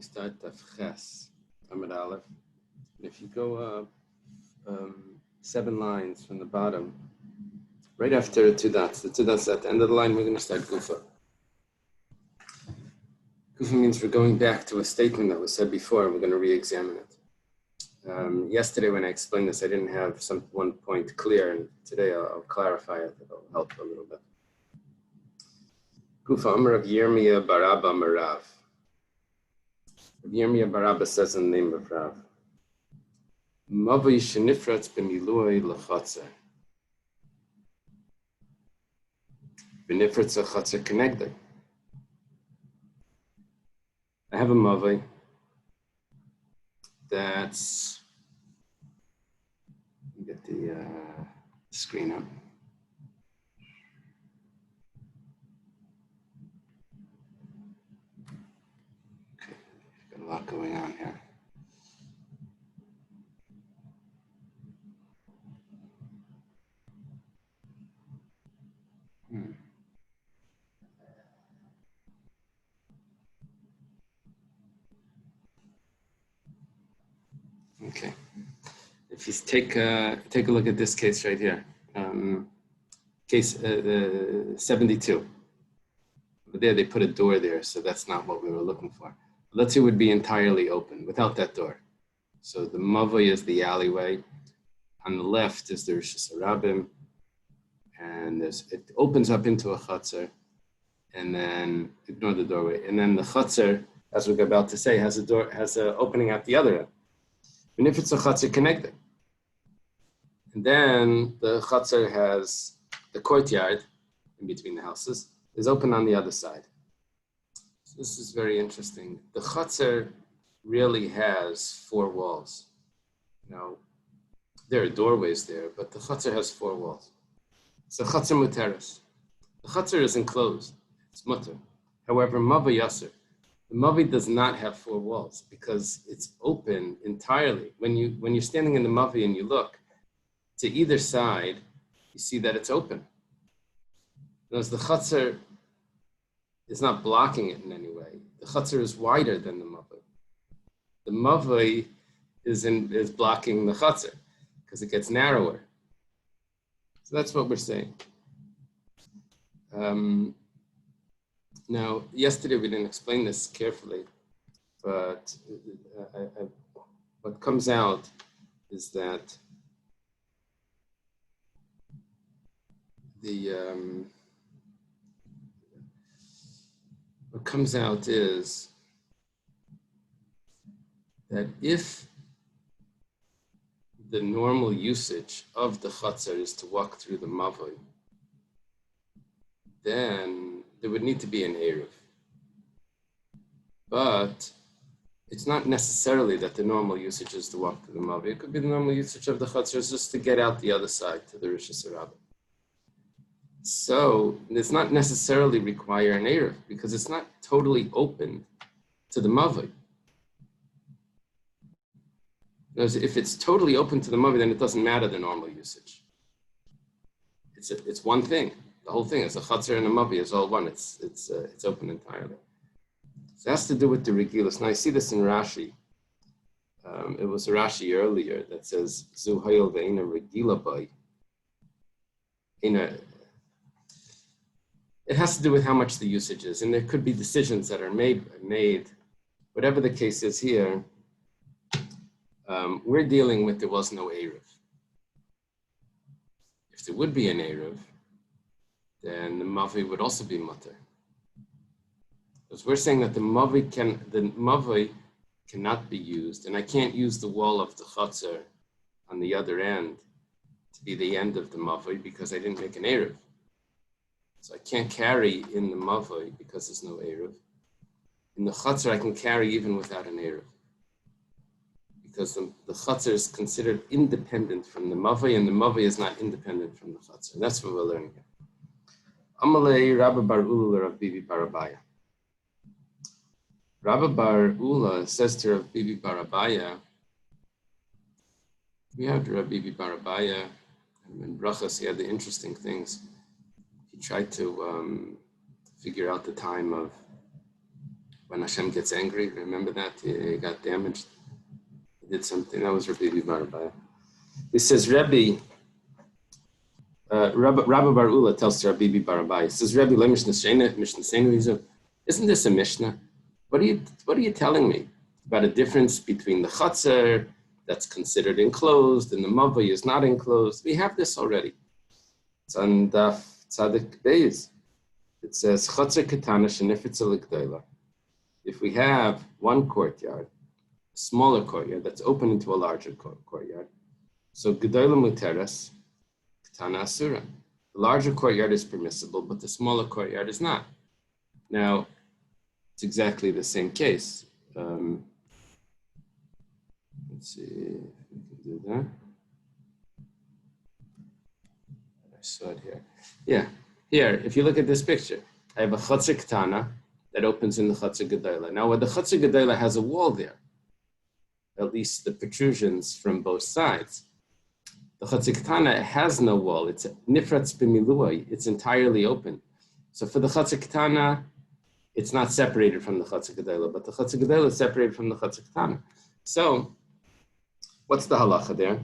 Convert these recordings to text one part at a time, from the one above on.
Start Daf Ches, Amud Aleph. And if you go 7 lines from the bottom, right after two dots, the 2 dots at the end of the line, we're going to start Gufa. Gufa means we're going back to a statement that was said before. We're going to re-examine it. Yesterday when I explained this, I didn't have one point clear, and today I'll clarify it. It'll help a little bit. Gufa Amar of Yirmiyah Barabba Marav. Yirmiyah Barabba says in the name of Rav, Mavai shenifratz b'miluay l'chatzer. B'nifratz l'chatzer connected. I have a mavai that's, let me get the screen up. Okay, got a lot going on here. Okay, if you take a look at this case right here, case 72. But there they put a door there, so that's not what we were looking for. Let's say it would be entirely open without that door. So the mavai is the alleyway. On the left is the Rishis Harabim, and it opens up into a chutzner, and then ignore the doorway. And then the chutzner, as we're about to say, has an opening at the other end. And if it's a chutzner connected, and then the chutzner has the courtyard in between the houses is open on the other side. So this is very interesting. The chutzner really has 4 walls. Now, there are doorways there, but the chutzner has 4 walls. It's a chutzner muteris. The chutzner is enclosed. It's mutter. However, mavai yasser. The mavai does not have 4 walls because it's open entirely. When you're standing in the mavai and you look to either side, you see that it's open. Whereas the chutzner is not blocking it in any way. The chutzner is wider than the mavai. The mavai is blocking the chutzner because it gets narrower. So that's what we're saying. Now, yesterday we didn't explain this carefully, but what comes out is that what comes out is that if the normal usage of the chutzner is to walk through the mavai, then there would need to be an Eruv. But it's not necessarily that the normal usage is to walk through the mavai. It could be the normal usage of the chutzner is just to get out the other side to the Rishis Harabim. So it's not necessarily require an Eruv because it's not totally open to the mavai. Because if it's totally open to the mavai, then it doesn't matter the normal usage. It's one thing. The whole thing is a chutzner and a mavai is all one. It's open entirely. So it has to do with the regilus. Now I see this in Rashi. It was a Rashi earlier that says zu hayol ve'ina regila bay. It has to do with how much the usage is, and there could be decisions that are made. Whatever the case is here, we're dealing with there was no Eruv. If there would be an Eruv, then the mavai would also be mutter. Because we're saying that the mavai cannot be used, and I can't use the wall of the chutzner on the other end to be the end of the mavai because I didn't make an Eruv. So I can't carry in the mavai because there's no Eruv. In the chutzner, I can carry even without an Eruv. Because the chutzner is considered independent from the mavai, and the mavai is not independent from the chutzner. That's what we're learning here. Amalei Rabba Bar Ula Rav Bibi Barabaya. Rabba Bar Ula says to Rav Bibi Barabaya, we had Rav Bibi Barabaya, and in Brachas he had the interesting things. He tried to figure out the time of when Hashem gets angry. Remember that? He got damaged. He did something. That was Rabbi Barabai. He says, Rabbi Bar Ula tells to Rabbi Barabai, he says, Rabbi, isn't this a Mishnah? What are you telling me about a difference between the Chatzar that's considered enclosed and the Mavai is not enclosed? We have this already. It's on Daf Tzadik Beis. It says, Chatzar Ketana Shenifitza L'Gdoila. If we have one courtyard, a smaller courtyard that's open into a larger courtyard, so Gdoila Muteres, Ketana Asura. The larger courtyard is permissible, but the smaller courtyard is not. Now, it's exactly the same case. Let's see if we can do that. I saw it here. Yeah, here, if you look at this picture, I have a Chatzar Ketana that opens in the Chatzar Gedola. Now, where the Chatzar Gedola has a wall there, at least the protrusions from both sides. The Chatzar Ketana has no wall. It's Nifratz b'miluai. It's entirely open. So for the Chatzar Ketana, it's not separated from the Chatzar Gedola, but the Chatzar Gedola is separated from the Chatzar Ketana. So, what's the halacha there?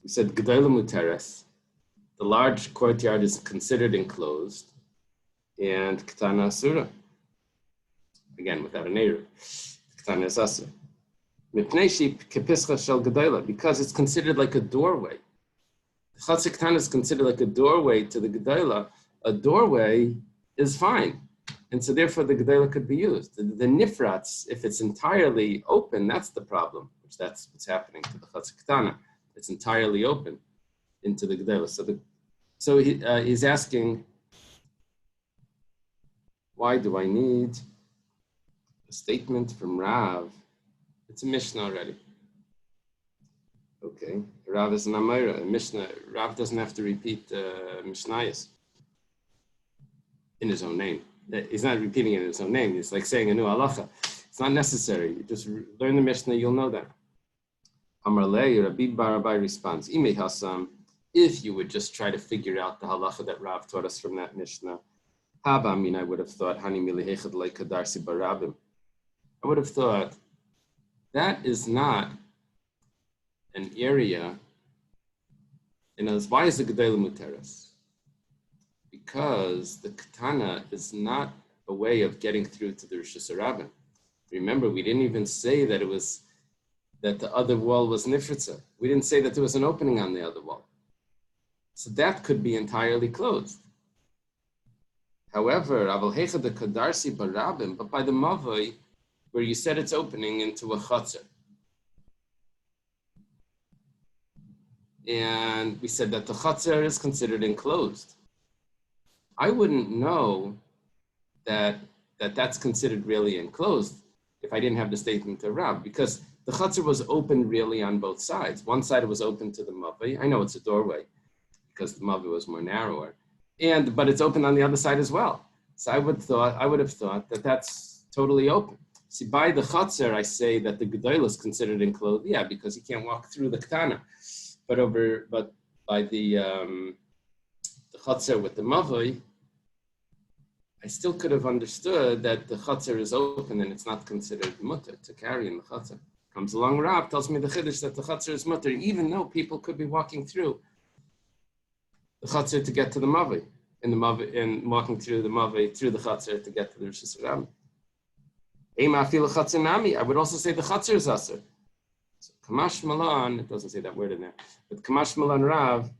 We said Gedola Muteres. The large courtyard is considered enclosed, and Ketana Asura. Again, without an Eruv. Ketana is Asura. Because it's considered like a doorway. The Chatzar Ketana is considered like a doorway to the Gedola. A doorway is fine. And so therefore the Gedola could be used. The Nifratz, if it's entirely open, that's the problem, which that's what's happening to the Chatzar Ketana. It's entirely open into the Gedola. So he's asking, why do I need a statement from Rav? It's a Mishnah already. Okay, Rav is an Amira, a Mishnah. Rav doesn't have to repeat Mishnayos in his own name. He's not repeating it in his own name. It's like saying a new halacha. It's not necessary. You just learn the Mishnah, you'll know that. Amar Lei, Rabbi Barabai responds, Imei Hasam, if you would just try to figure out the halacha that Rav taught us from that Mishnah, Haba, I would have thought, Hani milihechad like kadarsi barabim. I would have thought, that is not an area, why is the Gedola Muteres? Because the Ketana is not a way of getting through to the Rosh Hashanah. Remember, we didn't even say that that the other wall was Nifritza. We didn't say that there was an opening on the other wall. So that could be entirely closed. However, Aval Hecha de Kadarsi Barabim, but by the Mavoi, where you said it's opening into a Chatzar. And we said that the Chatzar is considered enclosed. I wouldn't know that's considered really enclosed if I didn't have the statement of Rav, because the Chatzar was open really on both sides. One side was open to the Mavoi. I know it's a doorway because the Mavoi was more narrower, but it's open on the other side as well. So I would have thought that that's totally open. See, by the Chatzar, I say that the Gedola is considered enclosed, because you can't walk through the Ketana. But by the Chatzar with the Mavoi, I still could have understood that the Chatzar is open and it's not considered mutter to carry in the Chatzar. Comes along Rav, tells me the Chiddush that the Chatzar is mutter, even though people could be walking through the Chatzar to get to the Mavoi, and walking through the Mavoi, through the Chatzar to get to the Rosh Hashanah. I would also say the Chatzar is Asur. So Kamash Malan, it doesn't say that word in there, but Kamash Malan Rav,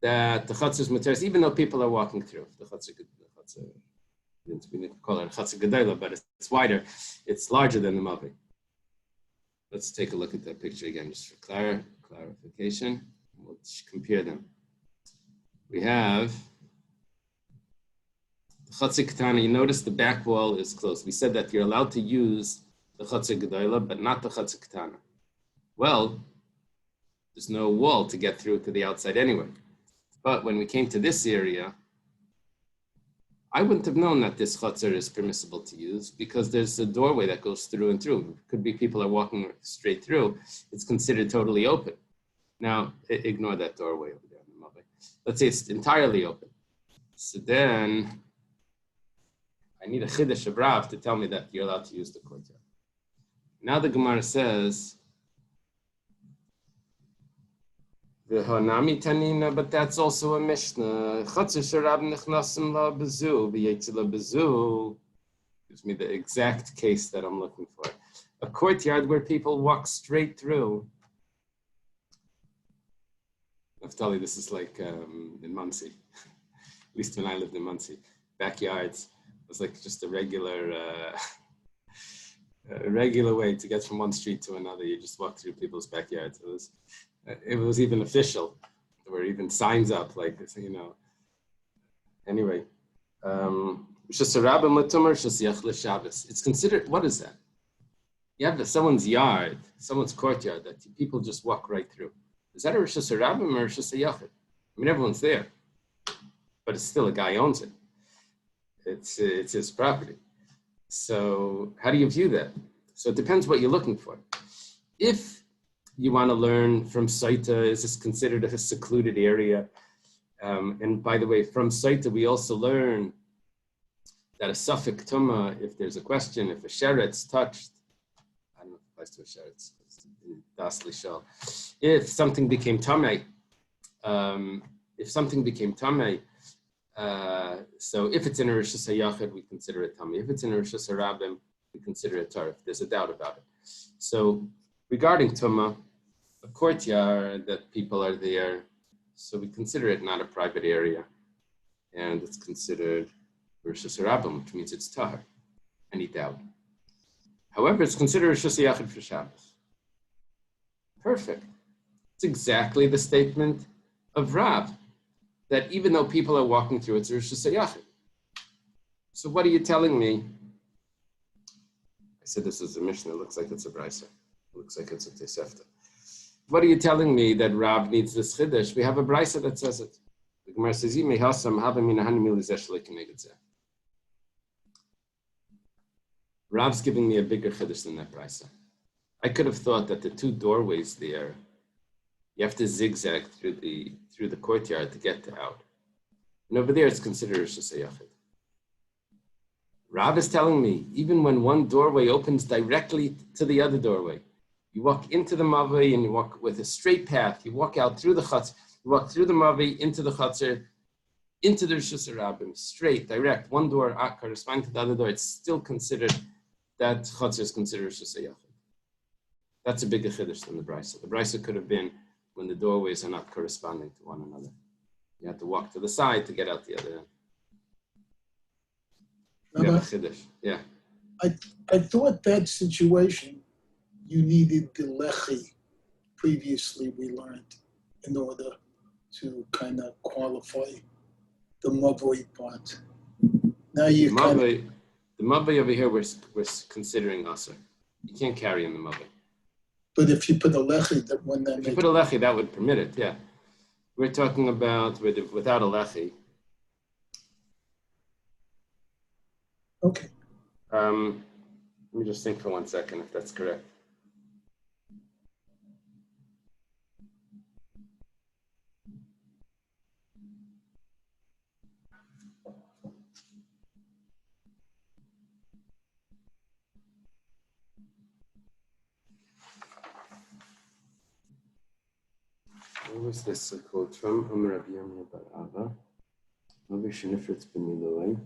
that the Chatzar is Muteres, even though people are walking through. The Chatzar, we didn't call it a Chatzar Gedola, but it's wider, it's larger than the Mavoi. Let's take a look at that picture again, just for clarification. We'll compare them. We have the Chatzar Ketana. You notice the back wall is closed. We said that you're allowed to use the Chatzar Gedola, but not the Chatzar Ketana. Well, there's no wall to get through to the outside anyway. But when we came to this area, I wouldn't have known that this Chatzar is permissible to use because there's a doorway that goes through and through. It could be people are walking straight through. It's considered totally open. Now, ignore that doorway over there. Let's say it's entirely open. So then I need a chiddush of Rav to tell me that you're allowed to use the courtyard. Now the Gemara says, the Hanami Tanina, but that's also a Mishnah. Chatzir sharab nechnasim la bezu, v'yetzila bezu. Gives me the exact case that I'm looking for. A courtyard where people walk straight through. Naftali, this is like in Muncie. At least when I lived in Muncie. Backyards was like just a regular way to get from one street to another. You just walk through people's backyards. It was even official. There were even signs up, like, you know. Anyway, it's considered, what is that? You have someone's yard, someone's courtyard that people just walk right through. Is that a Rosh Hashanah or a Rosh Hashanah? I mean, everyone's there, but it's still a guy owns it. It's his property. So how do you view that? So it depends what you're looking for. If you want to learn from Saita, is this considered a secluded area? And by the way, from Saita, we also learn that a suffix tuma, if there's a question, if a sheret's touched, I don't know if it applies to a sheretz, dasli shal. If something became tamei, so if it's in a Rosh Hashanah, we consider it tamei. If it's in a Rosh Hashanah, we consider it tarif. There's a doubt about it. So regarding tuma, a courtyard that people are there, so we consider it not a private area, and it's considered Rosh Hashanah, which means it's tahar. Any doubt? However, it's considered Rosh Hashanah for Shabbos. Perfect. It's exactly the statement of Rav, that even though people are walking through, it's Rosh Hashanah. So what are you telling me? I said this is a Mishnah. It looks like it's a Brisa. It looks like it's a Tosefta. What are you telling me that Rav needs this chiddush? We have a Brisa that says it. The Gemara says, Rav's giving me a bigger chiddush than that Brisa. I could have thought that the two doorways there, you have to zigzag through the courtyard to get out. And over there, it's considered Rosh Hashanah. Rav is telling me, even when one doorway opens directly to the other doorway, you walk into the Mavai and you walk with a straight path, you walk out through the Chatz, you walk through the Mavai into the Chatzar, into the Rosh Hashanah, straight, direct, one door corresponding to the other door, it's still considered, that Chatzar is considered Rosh Hashanah. That's a bigger chiddush than the Brisa. The Brisa could have been when the doorways are not corresponding to one another. You have to walk to the side to get out the other end. You have a chiddush. Yeah. I thought that situation, you needed the lechi. Previously, we learned in order to kind of qualify the mavoi part. Now you the mavoi over here, we're considering asur. You can't carry in the mavoi. But if you put a lechi, that when that if you put a lechi, that would permit it. Yeah, we're talking about without a lechi. Okay. Let me just think for 1 second if that's correct. What was this quote from? Rabbi Yomi Bar Ava. Shenifritz b'miloi.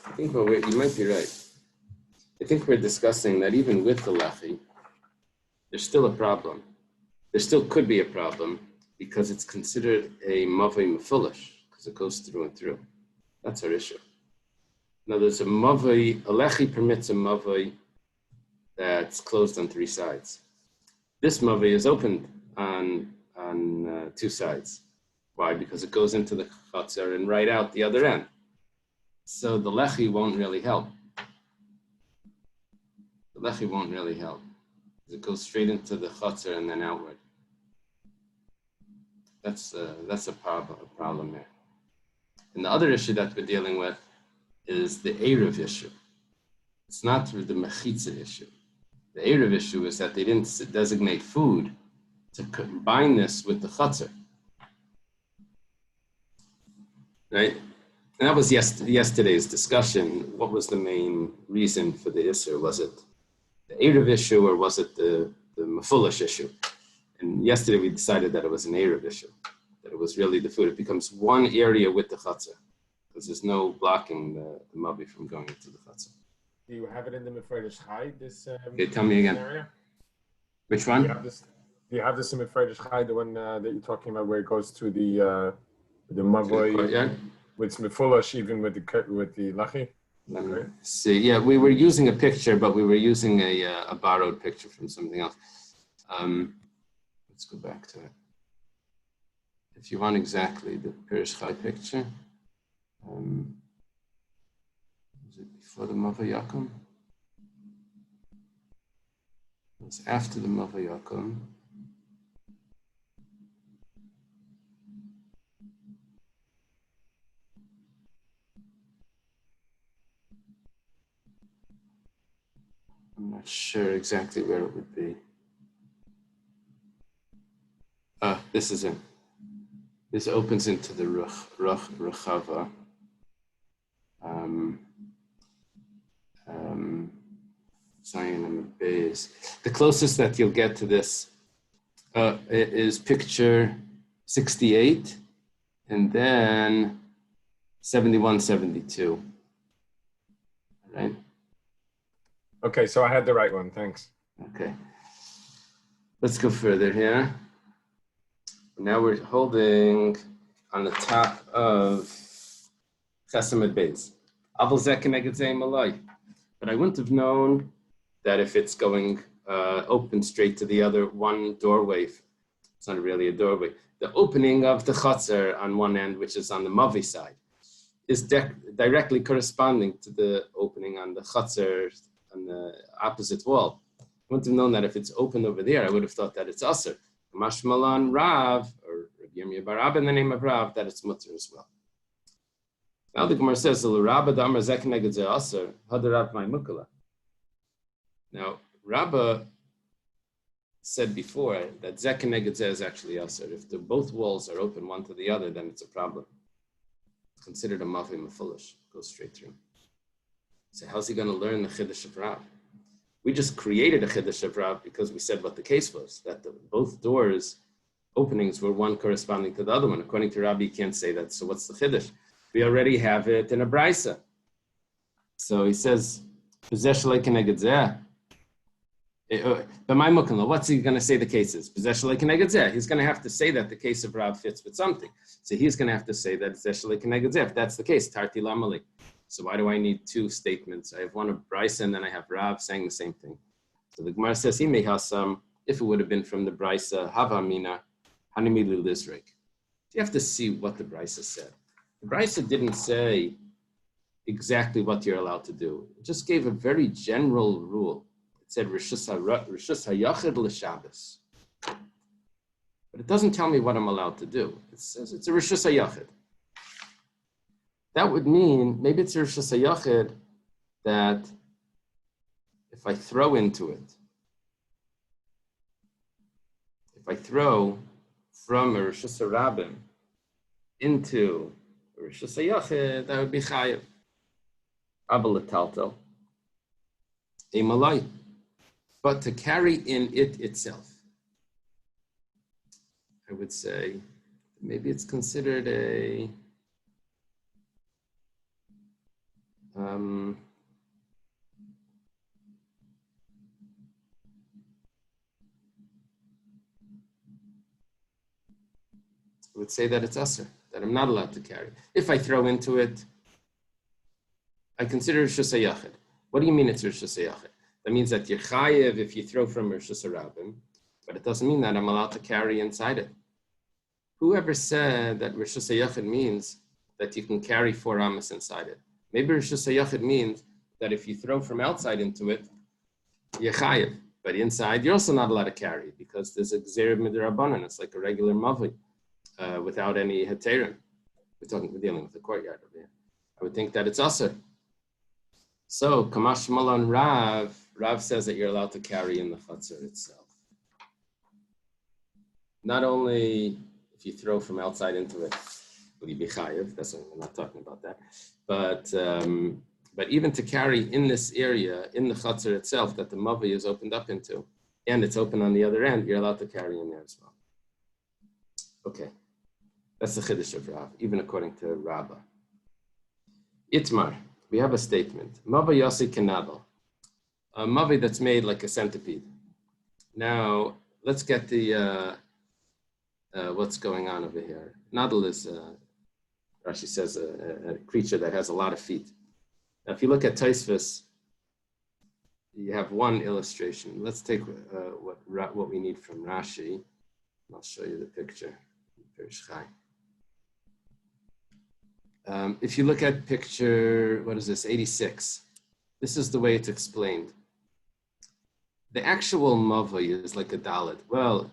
I think you might be right. I think we're discussing that even with the lechi, there's still a problem. There still could be a problem because it's considered a mavoi mefulish because it goes through and through. That's our issue. Now there's a lechi permits a mavoi that's closed on 3 sides. This mavoi is opened on 2 sides. Why? Because it goes into the chatzar and right out the other end. So the lechi won't really help. The lechi won't really help. It goes straight into the chatzar and then outward. That's a problem there. And the other issue that we're dealing with is the Eruv issue. It's not the Mechitza issue. The Eruv issue is that they didn't designate food to combine this with the Chatzar. Right? And that was yesterday's discussion. What was the main reason for the Isser? Was it the Eruv issue or was it the Mefulish issue? And yesterday we decided that it was an Eruv issue, that it was really the food. It becomes one area with the Chatzar, because there's no blocking the Mavi from going into the Chatzar. Do you have it in the Mefredesh Chai, this Okay, tell me again. scenario? Which one? Do you have this in Mefredesh Chai, the one that you're talking about, where it goes to the Mavoi, Yeah. with Mefulish, even with the Lachi? Let me see. Yeah, we were using a picture, but we were using a borrowed picture from something else. Let's go back to it. If you want exactly the Pirish Chai picture, was it before the Mava Yakum? It was after the Mava Yakum. I'm not sure exactly where it would be. This is it. This opens into the Rechava. Zion and Beis. The closest that you'll get to this is picture 68 and then 71, 72. All right? Okay, so I had the right one, thanks. Okay. Let's go further here. Now we're holding on the top of Chesed Beis. Aval zeh keneged zeh malai. But I wouldn't have known that if it's going open straight to the other one doorway. It's not really a doorway. The opening of the Chatzar on one end, which is on the Mavi side, is directly corresponding to the opening on the Chatzar on the opposite wall. I wouldn't have known that if it's open over there. I would have thought that it's Aser. Mashmalan Rav, or Yirmiyah Barab in the name of Rav, that it's Mutter as well. Now the Gemara says, now, Rabbah said before that Zek Neged Zeh is actually Aser. If both walls are open one to the other, then it's a problem. It's considered a Mavi Mefulish, goes straight through. So how's he going to learn the Chiddush of Rav? We just created a Chiddush of Rav because we said what the case was, that both doors openings were one corresponding to the other one. According to Rabbi, you can't say that. So what's the Chiddush? We already have it in a Braisa. So he says, what's he going to say the case is? He's going to have to say that the case of Rav fits with something. So he's going to have to say that if that's the case, Tarti Lamali. So why do I need two statements? I have one of Braisa and then I have Rav saying the same thing. So the Gemara says, if it would have been from the Braisa, Havamina, Hanimilu Lizrik. You have to see what the Braisa said. The Braisa didn't say exactly what you're allowed to do. It just gave a very general rule. It said Rishus HaYachid L'Shabbos. But it doesn't tell me what I'm allowed to do. It says it's a Rishus HaYachid. That would mean, maybe it's a Rishus HaYachid that if I throw into it, if I throw from a Rishus HaRabim into a Rishus HaYachid, that would be Chayev. Abel Taltel. A Malay. But to carry in it itself, I would say, maybe it's considered a I would say that it's Aser, that I'm not allowed to carry. If I throw into it, I consider Rishus HaYachid. What do you mean it's Rishus HaYachid? That means that you're chayev if you throw from Rishus HaRabim, but it doesn't mean that I'm allowed to carry inside it. Whoever said that Rishus HaYachid means that you can carry 4 amas inside it? Maybe Rishus HaYachid means that if you throw from outside into it, you're chayev, but inside you're also not allowed to carry because there's a gzeir midrabanan. It's like a regular mavi. without any heterim. We're dealing with the courtyard over here. I would think that it's also. So, Kamash Malon Rav says that you're allowed to carry in the chutzner itself. Not only if you throw from outside into it, will you be chayiv? That's what we're not talking about that. But even to carry in this area, in the chutzner itself, that the mavi is opened up into, and it's open on the other end, you're allowed to carry in there as well. Okay, that's the chiddush of Rav, even according to Rabbah. Itmar, we have a statement. Mavi yasi kenadal, a mavi that's made like a centipede. Now, let's get the what's going on over here. Nadal is, Rashi says, a creature that has a lot of feet. Now, if you look at Tosfos, you have one illustration. Let's take what we need from Rashi. I'll show you the picture. If you look at picture, what is this, 86, this is the way it's explained. The actual mavai is like a dalet. Well,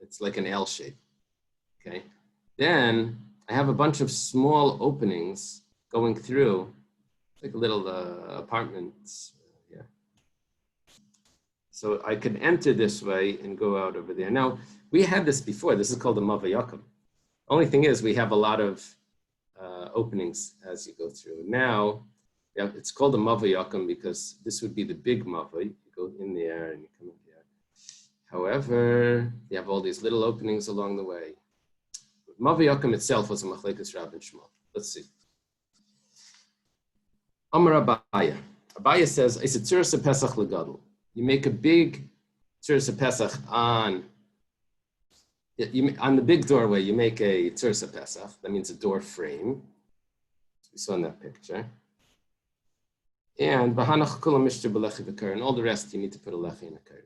it's like an L shape, okay? Then I have a bunch of small openings going through, like little apartments here. So I could enter this way and go out over there. Now, we had this before. This is called a mavayakum. Only thing is we have a lot of openings as you go through. Now, it's called a mavayakum because this would be the big mava. You go in there and you come in here. However, you have all these little openings along the way. Mavayakum itself was a machlekes Rav and Shmuel. Let's see. Amar Abaya. Abaya says, "It's a tzuras pesach legadol." You make a big tzuras pesach on the big doorway. You make a tzuras pesach. That means a door frame. We saw in that picture. And v'hanach kulam mishter b'lechi v'kar, and all the rest you need to put a lechi in a kar.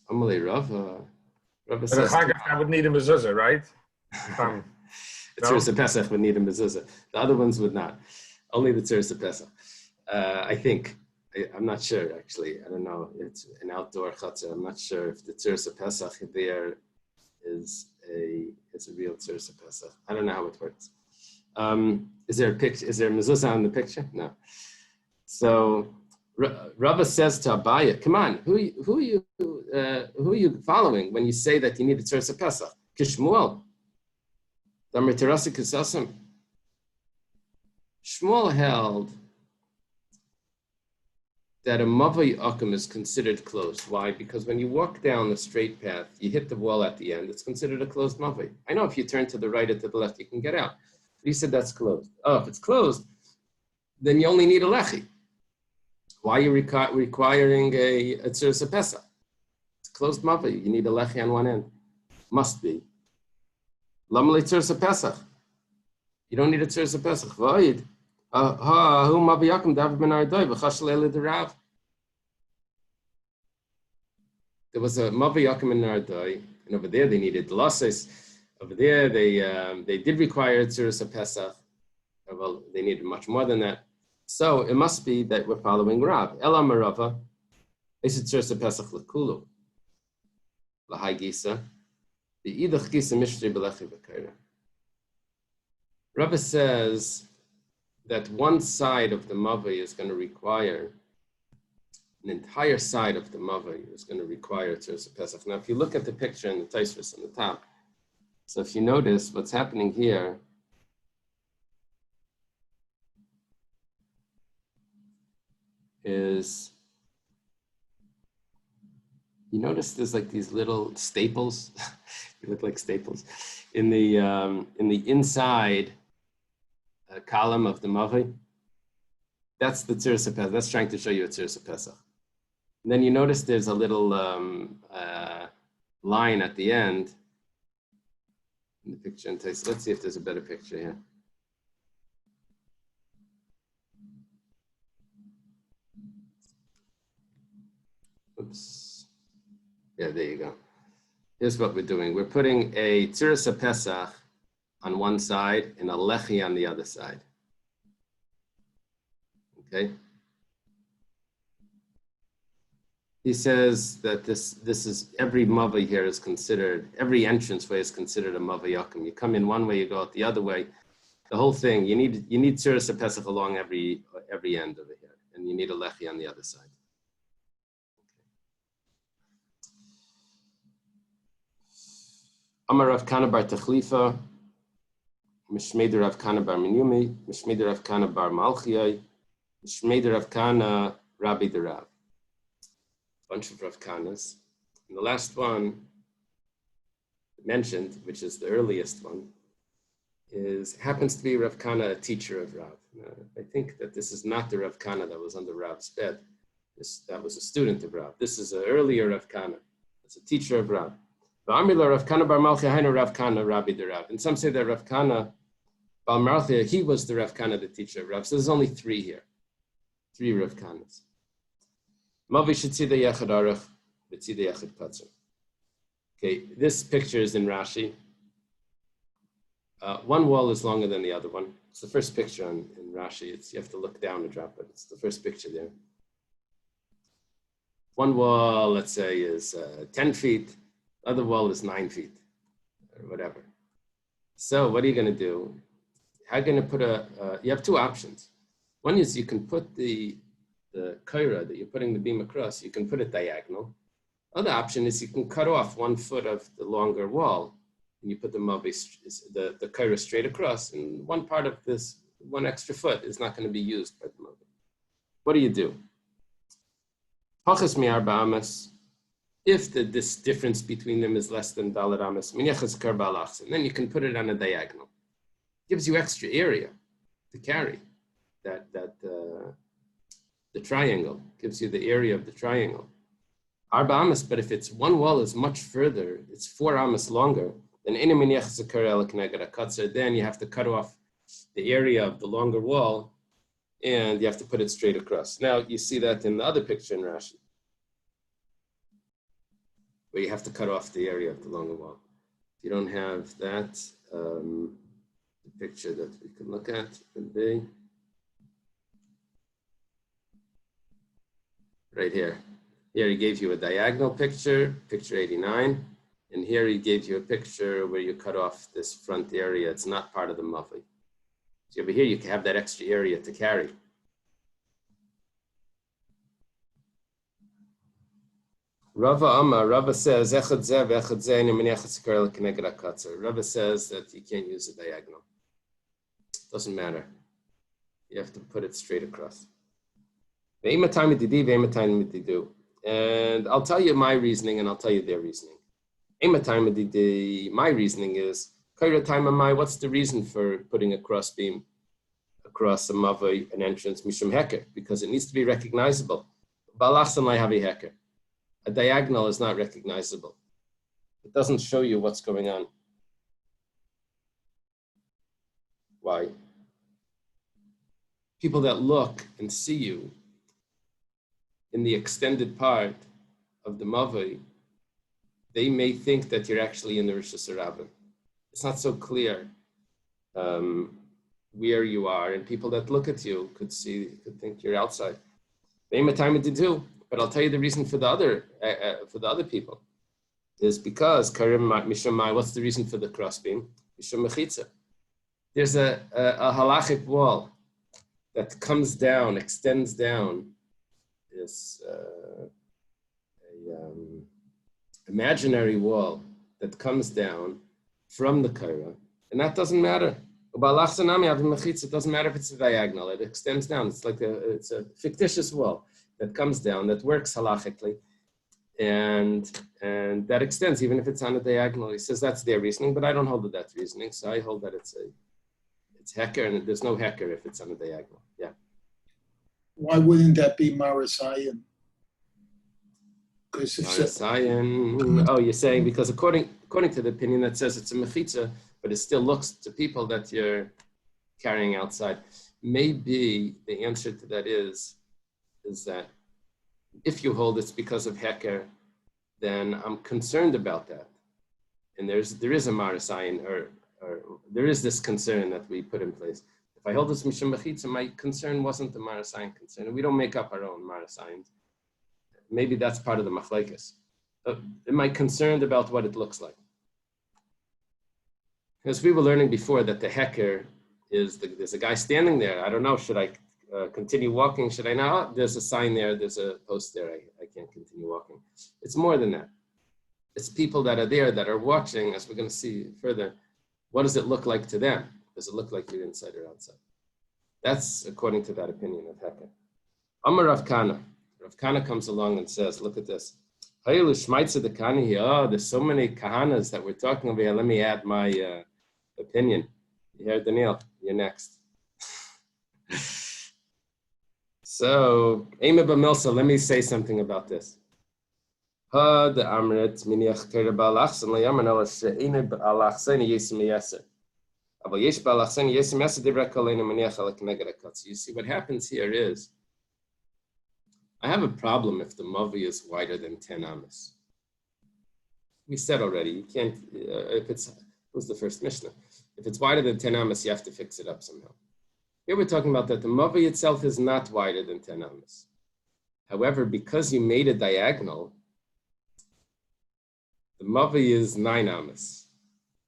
Amalei Rav says, I would need a mezuzah, right? The tzuras pesach would need a mezuzah. The other ones would not. Only the tzuras pesach. I think. I'm not sure, actually. I don't know. It's an outdoor chutzner. I'm not sure if the tzuras pesach there is a real tzuras pesach. I don't know how it works. Is there a picture? Is there a mezuzah on the picture? No. So Rava says to Abaya, "Come on, who are you following when you say that you need a tzuras pesach?" Kishmuel. Shmuel held that a mavai akum is considered closed. Why? Because when you walk down the straight path, you hit the wall at the end, it's considered a closed mavai. I know if you turn to the right or to the left, you can get out. But he said that's closed. Oh, if it's closed, then you only need a lechi. Why are you requiring a tzuras pesach? It's closed mavai. You need a lechi on one end. Must be. Lamali tzuras pesach. You don't need a tzuras pesach. V'ayid. There was a Maviyakim in Nardai, and over there they needed losses. Over there they did require tzuras pesach. Well, they needed much more than that. So it must be that we're following Rav. Ela Marava, is it tzuras pesach lekulu? Lahai gisa, the idach gisa mishtri belechi v'kaira. Rabbi says that one side of the mavai is going to require, an entire side of the mavai is going to require tzuras pesach. Now, if you look at the picture in the Tosfos on the top, so if you notice what's happening here, is, you notice there's like these little staples, they look like staples, in the inside column of the mavai. That's the tzuras pesach. That's trying to show you a tzuras pesach. And then you notice there's a little line at the end in the picture. And let's see if there's a better picture here. Oops. Yeah, there you go. Here's what we're doing. We're putting a tzuras pesach on one side and a lechi on the other side. Okay? He says that this is, every mava here is considered, every entranceway is considered a mava yakum. You come in one way, you go out the other way. The whole thing, you need Tzuras Pesach along every end over here, and you need a lechi on the other side. Amar Rav Kana bar Techlifa, Mishmeder Rav Kana bar Minyumi, Mishmeder Rav Kana bar Malchiyai, Mishmeder Rav Kana Rabbi the Rav. Bunch of Rav Kanas. And the last one mentioned, which is the earliest one, happens to be Rav Kana, a teacher of Rav. I think that this is not the Rav Kana that was under Rav's bed. That was a student of Rav. This is an earlier Rav Kana. It's a teacher of Rav. Rav Kana bar Malchiyai, Rav Kana Rabbi the Rav. And some say that Rav Kana bar Malchiyai, he was the Rav Kana, the teacher of Rav. So there's only three here. Three Rav Kanas. Okay, this picture is in Rashi. One wall is longer than the other one. It's the first picture in Rashi. You have to look down to drop it. It's the first picture there. One wall, let's say, is 10 feet. The other wall is 9 feet, or whatever. So what are you going to do? How are you going to put you have two options. One is you can put the kaira that you're putting the beam across, you can put it diagonal. Other option is you can cut off 1 foot of the longer wall, and you put the kaira straight across, and one part of this 1 extra foot is not going to be used by the mavi. What do you do? Pachas mi'arba amas, if this difference between them is less than dalet amas, minechas kar balachsin, then you can put it on a diagonal. Gives you extra area to carry. The triangle gives you the area of the triangle. Arba amas, but if it's one wall is much further, it's 4 amas longer, then then you have to cut off the area of the longer wall and you have to put it straight across. Now you see that in the other picture in Rashi, where you have to cut off the area of the longer wall. If you don't have that, the picture that we can look at would be right here. Here he gave you a diagonal picture, picture 89. And here he gave you a picture where you cut off this front area. It's not part of the mavi. So over here you can have that extra area to carry. Rava says, Rava says that you can't use a diagonal. Doesn't matter. You have to put it straight across. And I'll tell you my reasoning and I'll tell you their reasoning. My reasoning is, what's the reason for putting a cross beam across a mavai, an entrance, mishum heker? Because it needs to be recognizable. A diagonal is not recognizable. It doesn't show you what's going on. Why? People that look and see you in the extended part of the mavai, they may think that you're actually in the Rosh Hashanah. It's not so clear where you are, and people that look at you could think you're outside. But I'll tell you the reason for the other people is because what's the reason for the crossbeam? There's a halachic wall that comes down, extends down. This imaginary wall that comes down from the kaira, and that doesn't matter. It doesn't matter if it's a diagonal; it extends down. It's like it's a fictitious wall that comes down that works halachically, and that extends even if it's on a diagonal. He says that's their reasoning, but I don't hold that reasoning. So I hold that it's heker, and there's no heker if it's on a diagonal. Yeah. Why wouldn't that be Marasayan? Oh, you're saying because according to the opinion that says it's a mechitza, but it still looks to people that you're carrying outside. Maybe the answer to that is that if you hold it's because of heker, then I'm concerned about that. And there is a marasayin, or there is this concern that we put in place. If I hold this mishum mechitza, my concern wasn't the marasayin concern. And we don't make up our own marasayins. maybe that's part of the machlekes. Am I concerned about what it looks like? Because we were learning before that the hecker is, there's a guy standing there. I don't know, should I continue walking? Should I not? There's a sign there, there's a post there, I can't continue walking. It's more than that. It's people that are there that are watching, as we're going to see further. What does it look like to them? Does it look like you're inside or outside? That's according to that opinion of hecker. Amar Rav Kana. Rav Kana comes along and says, look at this. Oh, there's so many kahanas that we're talking about here. Let me add my opinion. Here, Daniel, you're next. So, Ema Bamilsa, let me say something about this. The Amrit miniach kere balachsen leyaman ala she'ene balachsen yesim yeser. Aber yesh balachsen yesim yeser divrei kolena miniach ala k'neged hakatz. You see, what happens here is, I have a problem if the mavi is wider than 10 amas. We said already, you can't, if it's, who's the first Mishnah? If it's wider than 10 amas, you have to fix it up somehow. Here we're talking about that the mavi itself is not wider than 10 amas. However, because you made a diagonal, the mavi is 9 amas,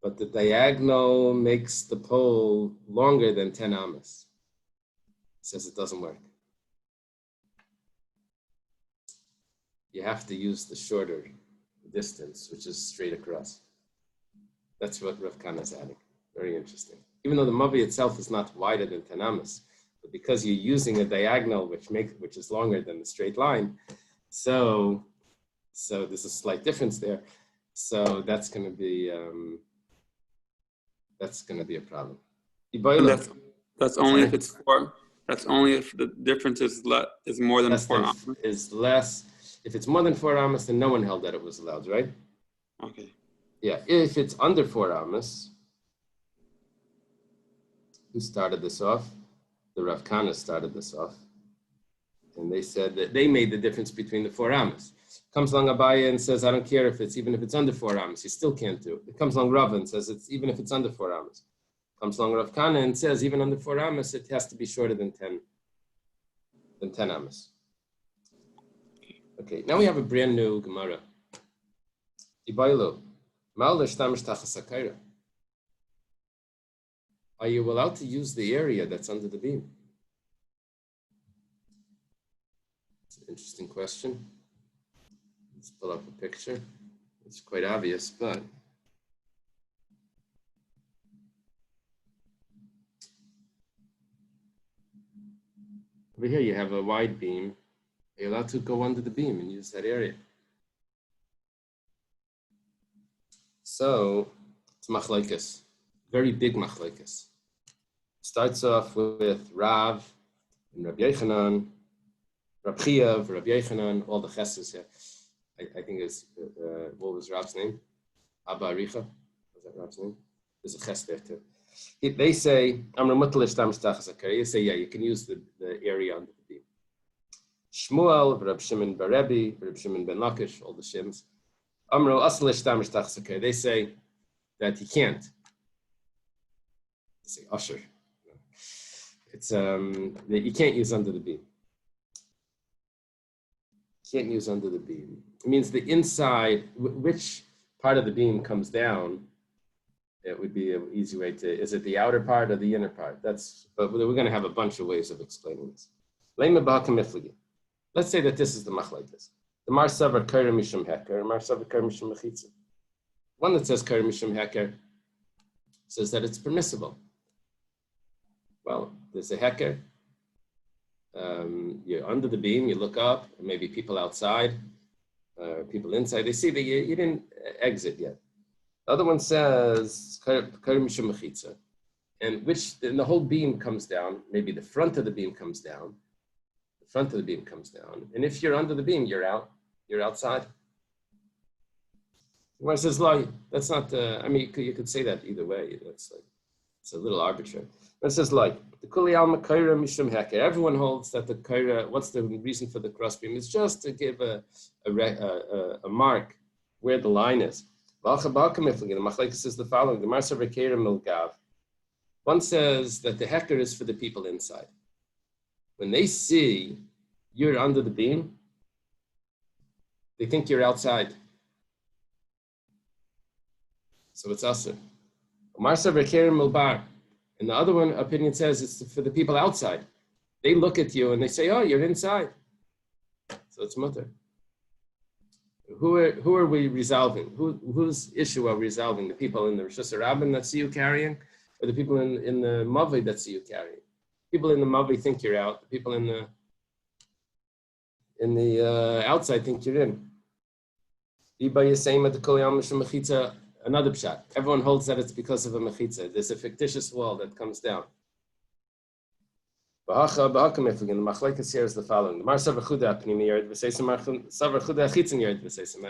but the diagonal makes the pole longer than 10 amas. It says it doesn't work. You have to use the shorter distance, which is straight across. That's what Rav Kana is adding. Very interesting. Even though the mavi itself is not wider than 10 amas, but because you're using a diagonal which is longer than the straight line, so there's a slight difference there. So that's going to be a problem. That's only if it's 4. That's only if the difference is more than 4 amas. Is less. If it's more than 4 amas, then no one held that it was allowed, right? Okay. Yeah. If it's under 4 amas, who started this off? The Rav Kana started this off, and they said that they made the difference between the 4 amas. Comes along Abaya and says, I don't care even if it's under 4 amas, you still can't do it. It comes along Rav and says even if it's under 4 amas. Comes along Rav Kana and says even under 4 amas, it has to be shorter than 10 amas. Okay, now we have a brand new Gemara. Ibaylo, are you allowed to use the area that's under the beam? It's an interesting question. Let's pull up a picture. It's quite obvious, but over here you have a wide beam. Are you allowed to go under the beam and use that area? So it's machlekes, very big machlekes. Starts off with Rav and Rabbi Yochanan, Rabbi Chiyav, Rabbi Yochanan, all the chesses here. I think it's, what was Rav's name? Abba Aricha, was that Rav's name? There's a ches there too. They say, you say, yeah, you can use the area under the beam. Shmuel, Rab Shimon bar Rebbe, Rab Shimon ben Lakish, all the shims. They say that you can't. They say usher. It's that you can't use under the beam. Can't use under the beam. It means the inside, which part of the beam comes down. It would be an easy way to, is it the outer part or the inner part? But we're going to have a bunch of ways of explaining this. Let's say that this is the machlekes. The Mar Savar Kair Mishum Heker, Mar Savar Kair Mishum Mechitza. One that says Kair Mishum Heker says that it's permissible. Well, there's a Heker. You're under the beam, you look up, maybe people outside, people inside, they see that you didn't exit yet. The other one says Kair Mishum Mechitza, and the whole beam comes down, maybe the front of the beam comes down. Front of the beam comes down, and if you're under the beam, you're outside. When it says "lie," that's not. You could say that either way. It's a little arbitrary. When it says "lie," the kuli alma kaira mishum heker. Everyone holds that the kaira. What's the reason for the crossbeam? Is just to give a mark where the line is. The machlekes says the following: the marsa v'keira milgav. One says that the heker is for the people inside. When they see you're under the beam, They think you're outside. So it's asur. And the other one opinion says it's for the people outside. They look at you and they say, oh, you're inside. So it's mutter. Who are we resolving? Whose issue are we resolving? The people in the Rosh Hashanah that see you carrying, or the people in the Mavi that see you carrying? People in the Mavi think you're out. The people in the outside think you're in. Another pshat. Everyone holds that it's because of a mechitza. There's a fictitious wall that comes down. The machlekes here is the following. I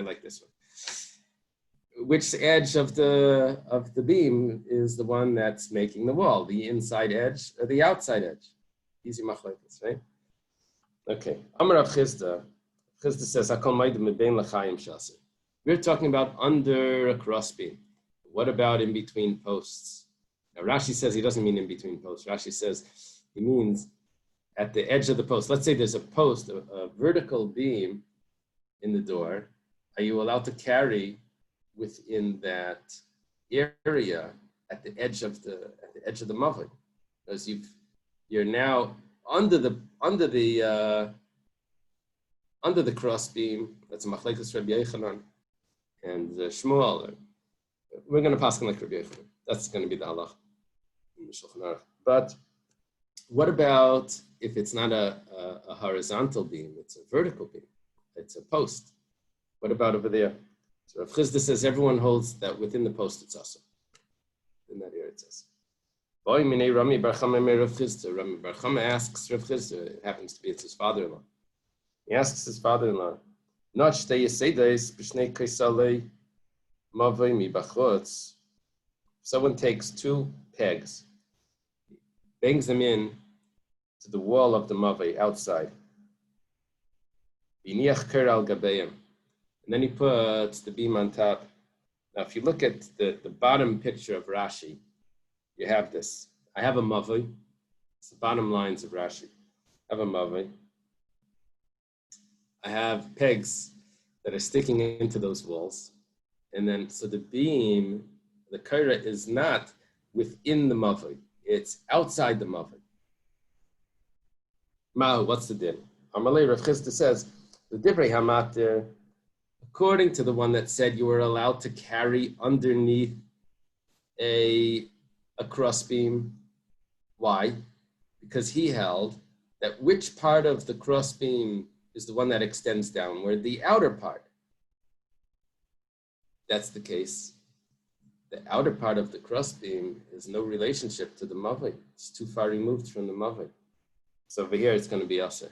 like this one. Which edge of the beam is the one that's making the wall? The inside edge or the outside edge? Easy machlekes, right? Okay. Amar Rav Chisda. Chisda says, we're talking about under a crossbeam. What about in between posts? Now Rashi says he doesn't mean in between posts. Rashi says he means at the edge of the post. Let's say there's a post, a vertical beam in the door. Are you allowed to carry within that area at the edge of the mavik? Because you're now under the cross beam. That's a machlekes Rabbi Yochanan and Shmuel. We're going to pass on like Rabbi Yochanan. That's going to be the halach. But what about if it's not a horizontal beam, it's a vertical beam, it's a post? What about over there? So Rav Chisda says everyone holds that within the post it's also. In that area it says. Rami Bar Chama asks Rav Chisda, it happens to be it's his father-in-law. He asks his father-in-law, someone takes two pegs, bangs them in to the wall of the mavei outside. And then he puts the beam on top. Now, if you look at the bottom picture of Rashi, you have this. I have a mavei. It's the bottom lines of Rashi. I have a mavei. I have pegs that are sticking into those walls. And then, so the beam, the kaira is not within the mavei. It's outside the mavei. Mahu, what's the din? Amalei Rav Chisda says, the divrei hamatir, according to the one that said you were allowed to carry underneath a crossbeam. Why? Because he held that which part of the crossbeam is the one that extends downward, the outer part. That's the case. The outer part of the crossbeam is no relationship to the mavei. It's too far removed from the mavei. So over here it's going to be aser.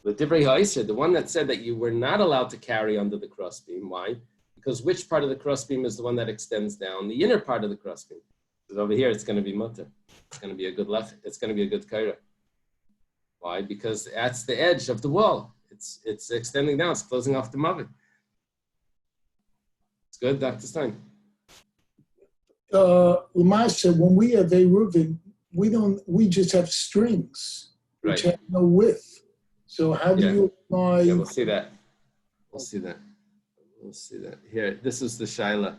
The divrei ha'aser, the one that said that you were not allowed to carry under the crossbeam. Why? Because which part of the crossbeam is the one that extends down? The inner part of the crossbeam. Because over here it's going to be mutter. It's going to be a good lech. It's going to be a good kaira. Why? Because that's the edge of the wall. It's extending down. It's closing off the mavik. It's good, Dr. Stein. L'maaseh, when we have Eiruvin, we just have strings, which have no width. So how do you apply? Yeah, we'll see that. Here, this is the shaila.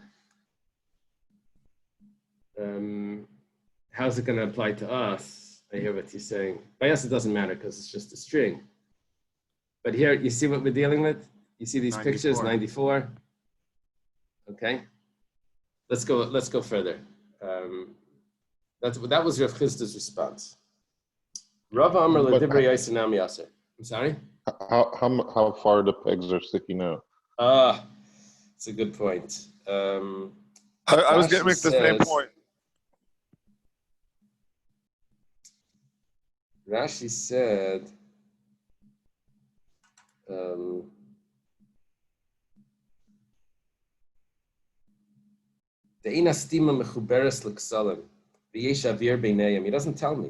How's it going to apply to us? I hear what you're saying. By us, it doesn't matter because it's just a string. But here, you see what we're dealing with? You see these 94. Pictures, 94. Okay. Let's go further. That was Rav Chisda's response. Rav Amar l'divrei Yosef Nam Yaser. I'm sorry? How far the pegs are sticking out? It's a good point. I was going to make the same point. Rashi said, he doesn't tell me.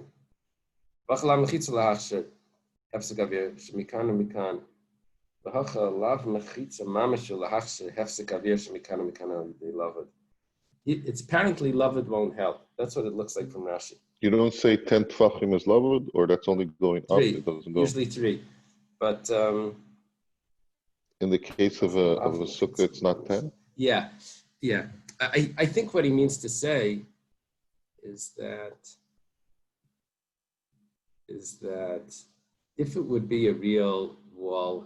It's apparently loved won't help. That's what it looks like from Rashi. You don't say 10 tfachim is loved, or that's only going up? 3, it doesn't go. Usually 3. But In the case of a sukkah, it's not 10? Yeah. I think what he means to say is that if it would be a real wall,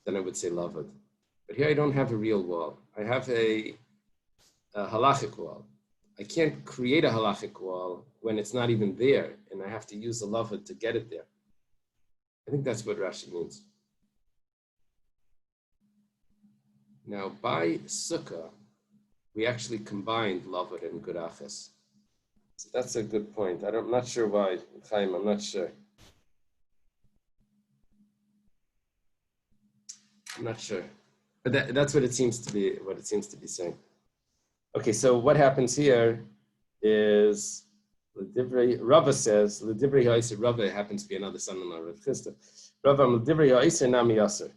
then I would say lavud. But here I don't have a real wall. I have a halachic wall. I can't create a halachic wall when it's not even there, and I have to use a lavud to get it there. I think that's what Rashi means. Now, by sukkah, we actually combined lavud and gurachas. So that's a good point. I'm not sure why, Chaim, I'm not sure. I'm not sure. But that's what it seems to be, saying. Okay, so what happens here is Rava says, L'divrei ha'isr, Rava happens to be another son-in-law of Chisda. Rava, L'divrei ha'isr nami aser.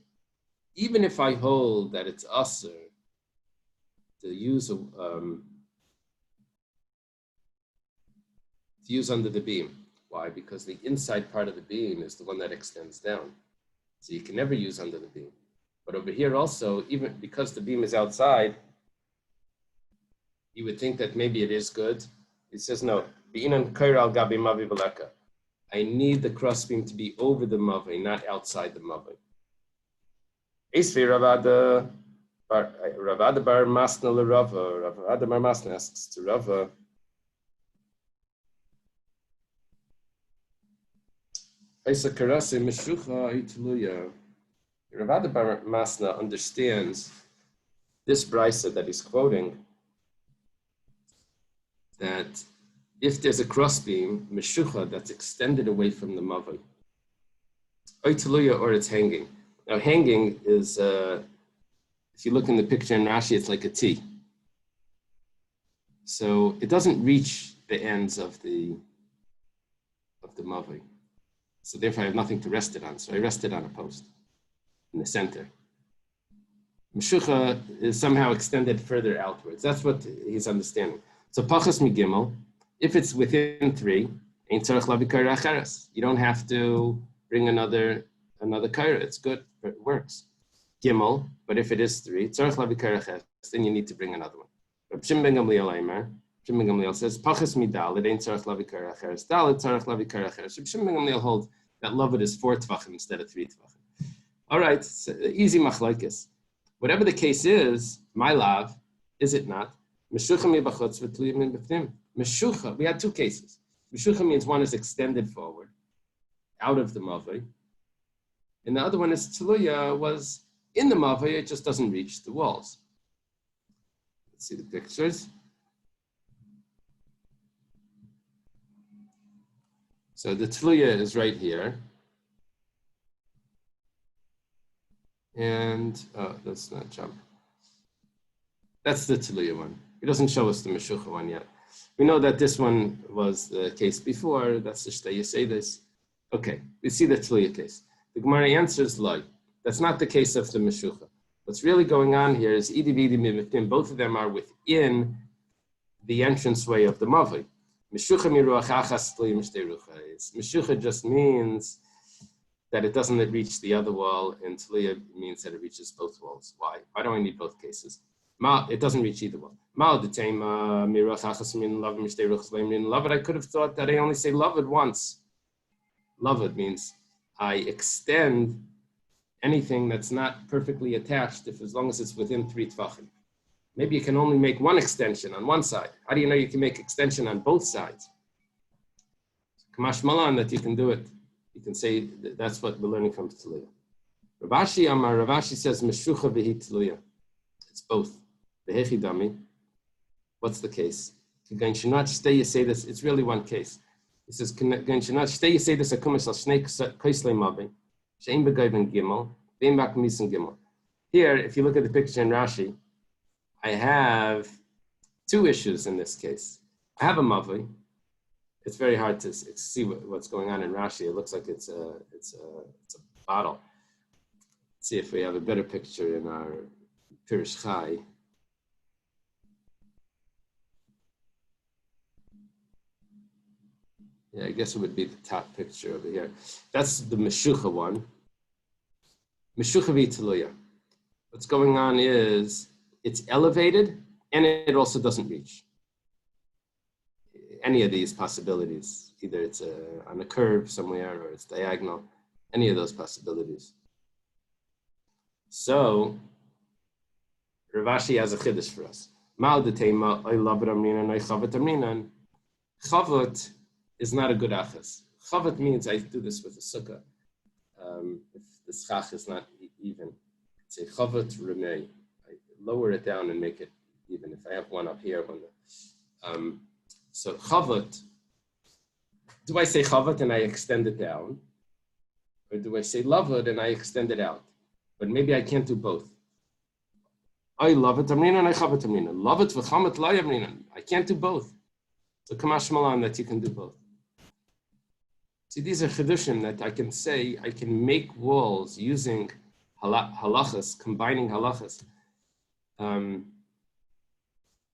Even if I hold that it's aser to use under the beam. Why? Because the inside part of the beam is the one that extends down. So you can never use under the beam. But over here also, even because the beam is outside, you would think that maybe it is good. It says no. I need the crossbeam to be over the mavi, not outside the mavi. Ravada bar masna l'Rava. Ravada bar masna asks to Rava. Ravada bar masna understands this brisa that he's quoting, that if there's a crossbeam, meshucha, that's extended away from the mavi, or it's hanging. Now, hanging is, if you look in the picture in Rashi, it's like a T. So it doesn't reach the ends of the mavi. So therefore, I have nothing to rest it on. So I rest it on a post in the center. Meshucha is somehow extended further outwards. That's what he's understanding. So pachas migimel, if it's within 3, ein tzarich lavi kaira acheres. You don't have to bring another kaira. It's good. It works. Gimel, but if it is 3, tzarich lavi kaira acheres, then you need to bring another one. Reb Shimon ben Gamliel says pachas midal, it ain't tzarich lavi kaira acheres. Dal, tzarich lavi kaira acheres. Reb Shimon ben Gamliel holds that lavud is 4 tvachim instead of 3 tvachim. All right, so easy machlokes. Whatever the case is, my lav, is it not? Meshucha, we had 2 cases. Meshucha means one is extended forward, out of the mavi, and the other one is tluya, was in the mavi, it just doesn't reach the walls. Let's see the pictures. So the tluya is right here. And, let's not jump. That's the tluya one. He doesn't show us the meshucha one yet. We know that this one was the case before. That's the shtei yeseides. Okay, we see the tluya case. The Gemara answers like, that's not the case of the meshucha. What's really going on here is both of them are within the entranceway of the mavi. Meshucha miruach achas tluya mishtei ruchais. Meshucha just means that it doesn't reach the other wall, and tluya means that it reaches both walls. Why? Why do I need both cases? It doesn't reach either wall. I could have thought that I only say loved once. Loved means I extend anything that's not perfectly attached, as long as it's within 3 tvachim. Maybe you can only make one extension on one side. How do you know you can make extension on both sides? Kamash malan that you can do it. You can say that's what we're learning from tluya. Ravashi says meshucha v'hi tluya. It's both. V'hechi dami. What's the case? It's really one case. It says here, if you look at the picture in Rashi, I have 2 issues in this case. I have a mavi. It's very hard to see what's going on in Rashi. It looks like it's a bottle. Let's see if we have a better picture in our Pirish Chai. Yeah, I guess it would be the top picture over here. That's the meshucha one. Meshucha v'tluya. What's going on is it's elevated and it also doesn't reach any of these possibilities. Either it's on a curve somewhere or it's diagonal, any of those possibilities. So Rav Ashi has a chiddush for us. Chavot is not a good achas. Chavot means I do this with a sukkah. If the schach is not even, it's a chavot remei. I lower it down and make it even. If I have one up here, so chavot. Do I say chavot and I extend it down, or do I say lavud and I extend it out? But maybe I can't do both. I love it amrina and I chavot amrina. Love it v'chamet la amrina. I can't do both. So kamash malan that you can do both. See, these are chidushim that I can say, I can make walls using halachas, combining halachas.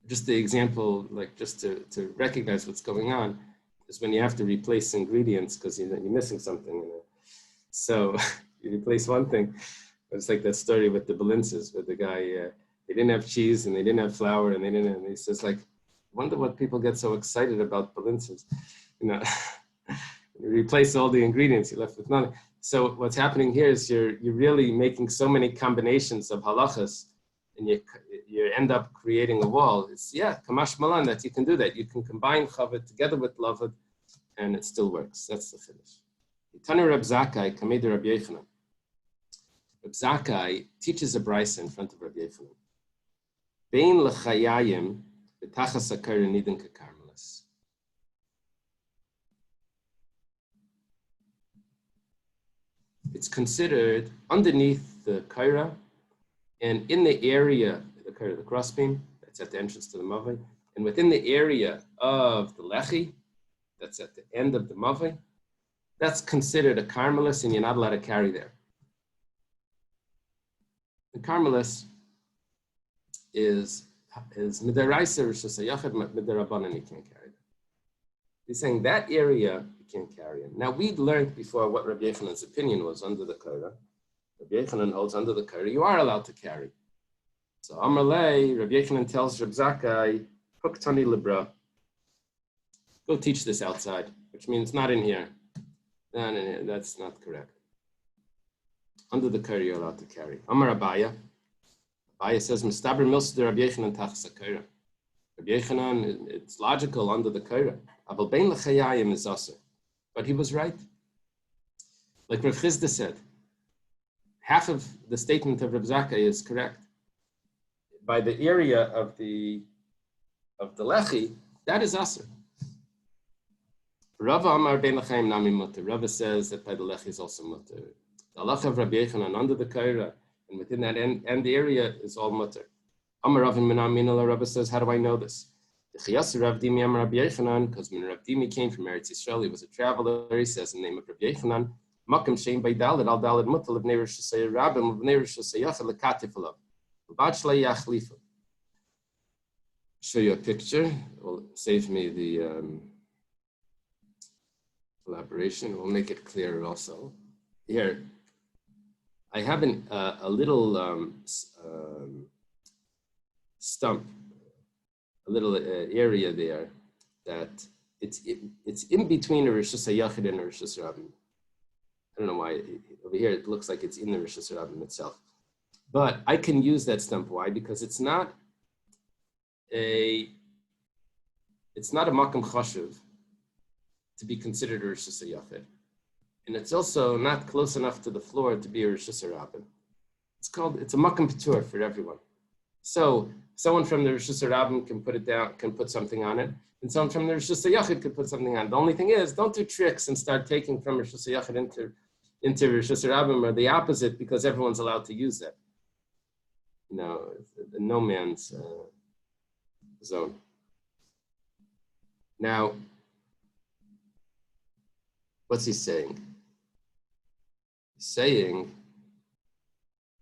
Just the example, like just to recognize what's going on, is when you have to replace ingredients because you're missing something. You know? So you replace one thing. It's like that story with the balinces, where the guy, they didn't have cheese and they didn't have flour and and he says like, I wonder what people get so excited about balinces. You know, you replace all the ingredients, you're left with nothing. So what's happening here is you're really making so many combinations of halachas, and you end up creating a wall. It's kamash malan that you can do that. You can combine chavod together with lavud, and it still works. That's the chiddush. Tanu Reb Zakkai kamed Reb Yochanan. Reb Zakkai teaches a brisa in front of Reb Yochanan. Bein lechayayim b'tachas hakar nidin kekarmelis. It's considered underneath the kaira and in the area, the kaira, the crossbeam, that's at the entrance to the mavai, and within the area of the lechi, that's at the end of the mavai, that's considered a karmelis and you're not allowed to carry there. The karmelis is midaraisa or shasayachad midarabanan, you can't carry that. He's saying that area you can't carry it. Now we'd learned before what Rabbi Yechanan's opinion was under the kaira. Rabbi Yechanan holds under the kaira you are allowed to carry. So Amar Lei, Rabbi Yechanan tells Reb Zakkai, Huk Tani Libra, go teach this outside, which means not in here. No, that's not correct. Under the kaira you're allowed to carry. Amar Abaya. Abaya says, Mistaber Milsder Rabbi Yechanan Tachas HaKaira. Rabbi Yechanan, it's logical under the kaira. Abel Bein L'chayayim is aser. But he was right. Like Rav Chizda said, half of the statement of Reb Zakkai is correct. By the area of the lechi, that is aser. Rava Amar Bein L'chayim Nami Mutter. Rava says that by the lechi is also mutter. The halacha of Rabbi Yechanan under the kaira and within that end area is all mutter. Amar Ravin Minamina, Rava says, how do I know this? The Chiyas Rav Dimi Amar Rabbi Yechanan, because when Rav Dimi came from Eretz Yisrael, he was a traveler. He says in the name of Rabbi Yechanan, Makam Shein Bei Daled Al Daled Mutal of Neirosh Shasei Rabbim of Neirosh Shasei Yachad Lekatif Alav. Bad Shlei Yachlifa. Show you a picture. It will save me the elaboration. We'll make it clearer also. Here, I have a little stump, a little area there that it's in between a Rosh Hashanah and a Rosh Hashanah. I don't know why over here it looks like it's in the Rosh Hashanah itself, but I can use that stump. Why? Because it's not a makam chashuv to be considered a Rosh Hashanah, and it's also not close enough to the floor to be a Rosh Hashanah. It's a makam patur for everyone. So someone from the Rosh Hashanah can put it down, can put something on it, and someone from the Rosh Hashanah could put something on it. The only thing is, don't do tricks and start taking from Rosh Hashanah into Rosh Hashanah or the opposite, because everyone's allowed to use that. You know, the no man's zone. Now, what's he saying? He's saying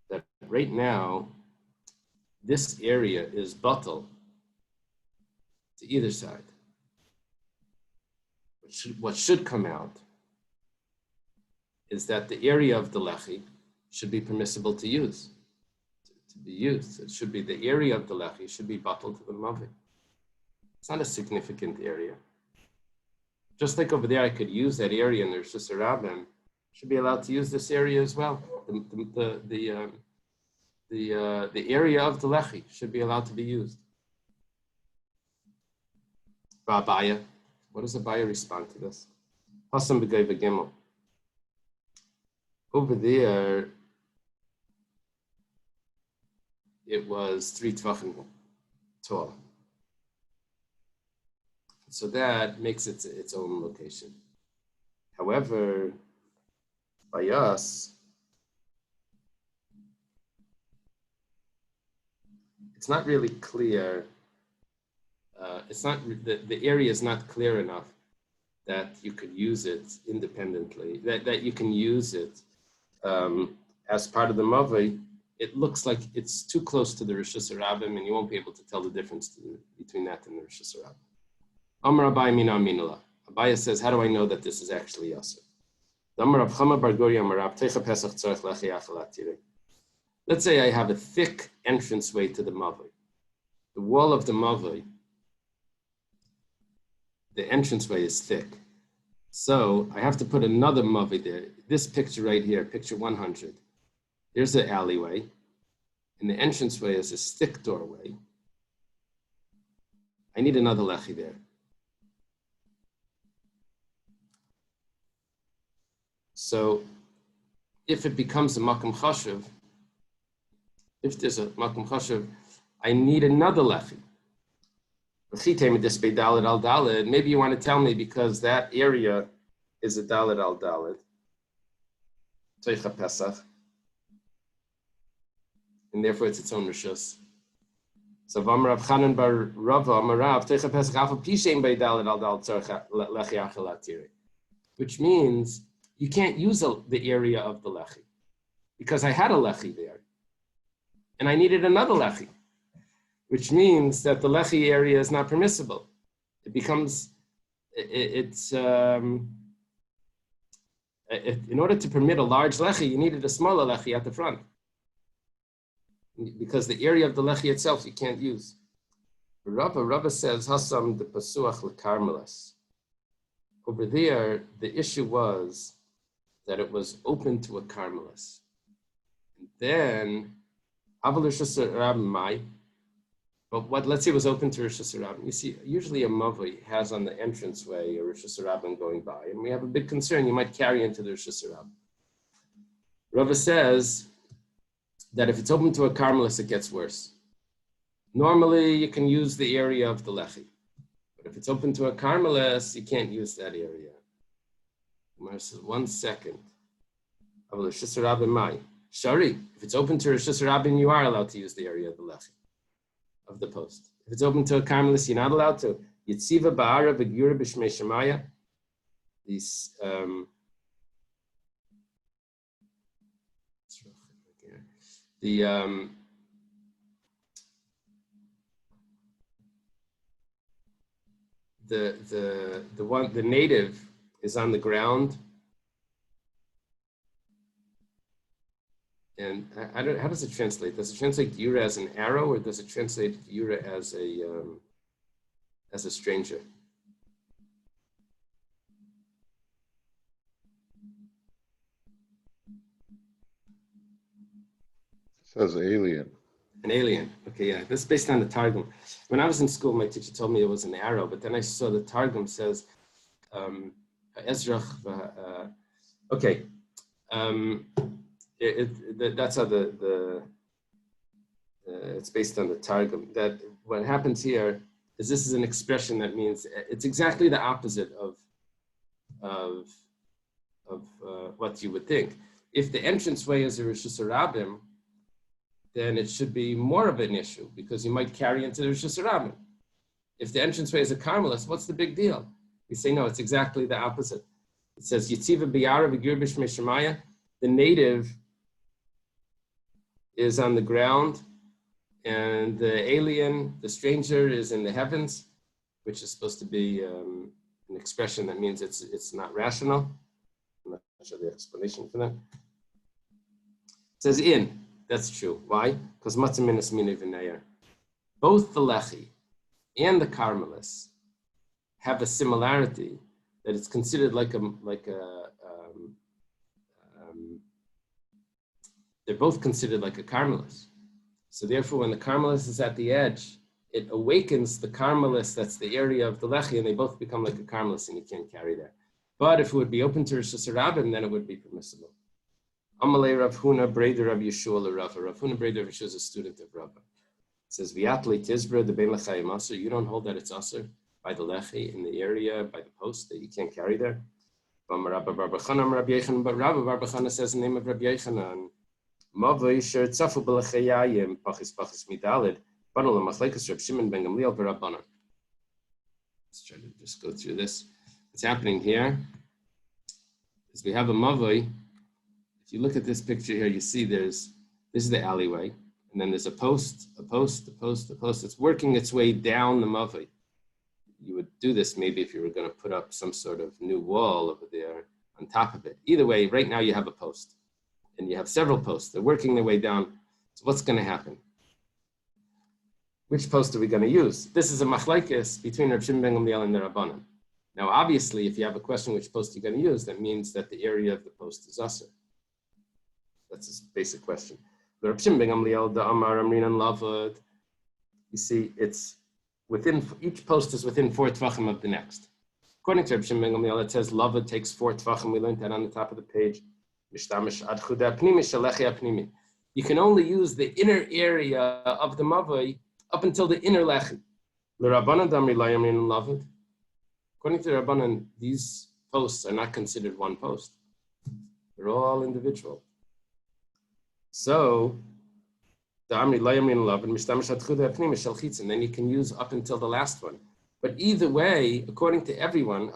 that right now, this area is batal to either side. What should come out is that the area of the lechi should be permissible to use, to be used. It should be the area of the lechi should be bottled to the mavi. It's not a significant area. Just like over there, I could use that area in the Rosh Hashanah, should be allowed to use this area as well. The area of the lechi should be allowed to be used. Abaya, what does Abaya respond to this? Hasam b'gay v'gimel. Over there, it was 3 tvachim tall. So that makes it its own location. However, by us, it's not really clear. It's not the area is not clear enough that you could use it independently. That you can use it as part of the mavai. It looks like it's too close to the Rosh Hashanah, and you won't be able to tell the difference between that and the Rosh Hashanah. Amar Abai mina minala. Abaya says, how do I know that this is actually Yasser? Let's say I have a thick entranceway to the mavai. The wall of the mavai, the entranceway is thick. So I have to put another mavai there. This picture right here, picture 100. Here's the alleyway, and the entranceway is this thick doorway. I need another lechi there. So if it becomes a makom chashuv, if there's a makom chashuv, I need another lechi. Maybe you want to tell me because that area is a dalet al dalet. Teicha Pesach. And therefore it's its own rishus. So V'amar Rav Chanan bar Rava Amarav Teicha Pesach Afal Pishein Bei Dalet Al Dal Tzorcha Lechi Achelatiri, which means you can't use the area of the lechi because I had a lechi there, and I needed another lechi, which means that the lechi area is not permissible. It becomes in order to permit a large lechi, you needed a smaller lechi at the front. Because the area of the lechi itself you can't use. Rava says, Hasam the Pasuach lekarmeles. Over there, the issue was that it was open to a karmeles. And then, but let's say it was open to Rosh Hashanah. You see, usually a mavoi has on the entranceway a Rosh Hashanah going by, and we have a big concern you might carry into the Rosh Hashanah. Rava says that if it's open to a karmelis, it gets worse. Normally, you can use the area of the lechi. But if it's open to a karmelis, you can't use that area. Gemara says, 1 second. Shari, if it's open to Rosh Hashanah, you are allowed to use the area of the lechi, of the post. If it's open to a karmelis, you're not allowed to. Yitziva ba'ara v'gyura b'shmei shemaya. These, the native is on the ground, and I don't. How does it translate? Does it translate yura as an arrow, or does it translate yura as a stranger? Says alien. An alien. Okay, yeah. This is based on the Targum. When I was in school, my teacher told me it was an arrow, but then I saw the Targum says, Ezrach. Okay. That's how it's based on the Targum. That what happens here is this is an expression that means it's exactly the opposite of what you would think. If the entranceway is a Rosh Hashanah, then it should be more of an issue because you might carry into the Rosh Hashanah. If the entranceway is a karmelis, what's the big deal? We say, no, it's exactly the opposite. It says, Yitziva b'yara v'gyur b'shmei shemaya. The native is on the ground, and the alien, the stranger, is in the heavens, which is supposed to be an expression that means it's not rational. I'm not sure the explanation for that. It says in. That's true. Why? Because matzah minas mina v'neir. Both the lechi and the carmelis have a similarity that it's considered they're both considered like a carmelis. So therefore, when the carmelis is at the edge, it awakens the carmelis, that's the area of the lechi, and they both become like a carmelis, and you can't carry that. But if it would be open to Rosh Hashanah, then it would be permissible. Amalei Rav Huna Breder Rav Yeshua L'Rava. Rav Huna Breder Rav Yeshua is a student of Rava. It says, V'yatle tizbra de ben lechayim aser. You don't hold that it's aser by the lechi in the area, by the post that you can't carry there. But Rabba Bar Bachana says in the name of Rabbi Yechanan, Mavoi sher tzafu b'lechayayim pachis midalid banu l'machlekas Reb Shimon ben Gamliel v'Rabbanan. Let's try to just go through this. What's happening here is we have a mavoi. If you look at this picture here, you see this is the alleyway, and then there's a post. It's working its way down the mavoi. You would do this maybe if you were going to put up some sort of new wall over there on top of it. Either way, right now you have a post, and you have several posts. They're working their way down. So what's going to happen? Which post are we going to use? This is a machlekes between Reb Shimon ben Gamliel and the Rabbanan. Now, obviously, if you have a question which post you're going to use, that means that the area of the post is aser. That's a basic question. The Reb Shimon ben Gamliel, the Amar Amrinan Lavud. You see, it's within, each post is within 4 tvachim of the next. According to Reb Shimon ben Gamliel, it says Lavud takes 4 tvachim. We learned that on the top of the page. You can only use the inner area of the mavoi up until the inner lechi. According to the Rabbanan, these posts are not considered one post. They're all individual. So, and then you can use up until the last one. But either way, according to everyone,